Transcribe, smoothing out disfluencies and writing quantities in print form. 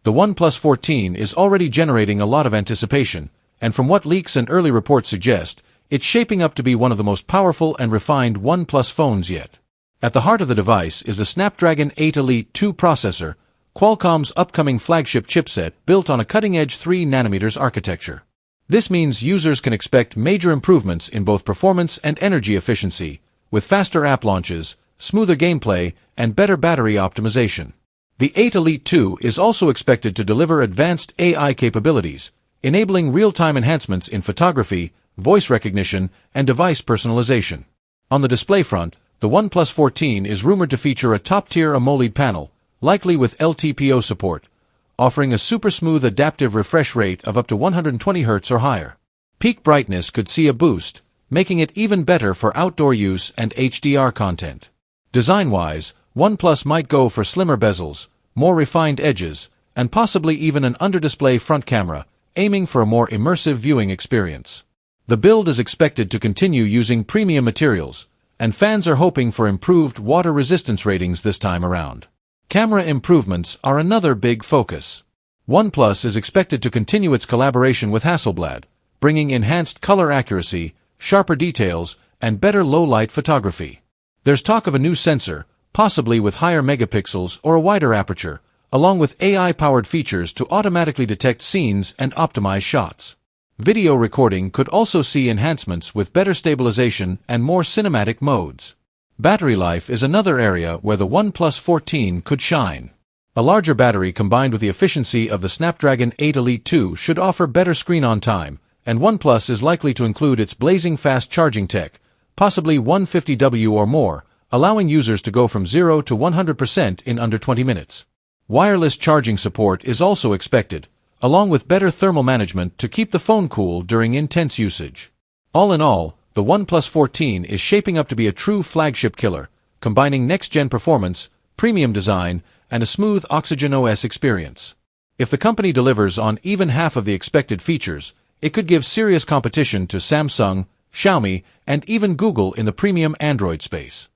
The OnePlus 14 is already generating a lot of anticipation, and from what leaks and early reports suggest, it's shaping up to be one of the most powerful and refined OnePlus phones yet. At the heart of the device is the Snapdragon 8 Elite 2 processor, Qualcomm's upcoming flagship chipset built on a cutting-edge 3nm architecture. This means users can expect major improvements in both performance and energy efficiency, with faster app launches, smoother gameplay, and better battery optimization. The 8 Elite 2 is also expected to deliver advanced AI capabilities, enabling real-time enhancements in photography, voice recognition, and device personalization. On the display front, the OnePlus 14 is rumored to feature a top-tier AMOLED panel, likely with LTPO support, offering a super-smooth adaptive refresh rate of up to 120 Hz or higher. Peak brightness could see a boost, making it even better for outdoor use and HDR content. Design-wise, OnePlus might go for slimmer bezels, more refined edges, and possibly even an under-display front camera, aiming for a more immersive viewing experience. The build is expected to continue using premium materials, and fans are hoping for improved water resistance ratings this time around. Camera improvements are another big focus. OnePlus is expected to continue its collaboration with Hasselblad, bringing enhanced color accuracy, sharper details, and better low-light photography. There's talk of a new sensor, possibly with higher megapixels or a wider aperture, along with AI-powered features to automatically detect scenes and optimize shots. Video recording could also see enhancements with better stabilization and more cinematic modes. Battery life is another area where the OnePlus 14 could shine. A larger battery combined with the efficiency of the Snapdragon 8 Elite 2 should offer better screen-on time, and OnePlus is likely to include its blazing fast charging tech, possibly 150W or more, allowing users to go from 0 to 100% in under 20 minutes. Wireless charging support is also expected, along with better thermal management to keep the phone cool during intense usage. All in all, the OnePlus 14 is shaping up to be a true flagship killer, combining next-gen performance, premium design, and a smooth Oxygen OS experience. If the company delivers on even half of the expected features, it could give serious competition to Samsung, Xiaomi, and even Google in the premium Android space.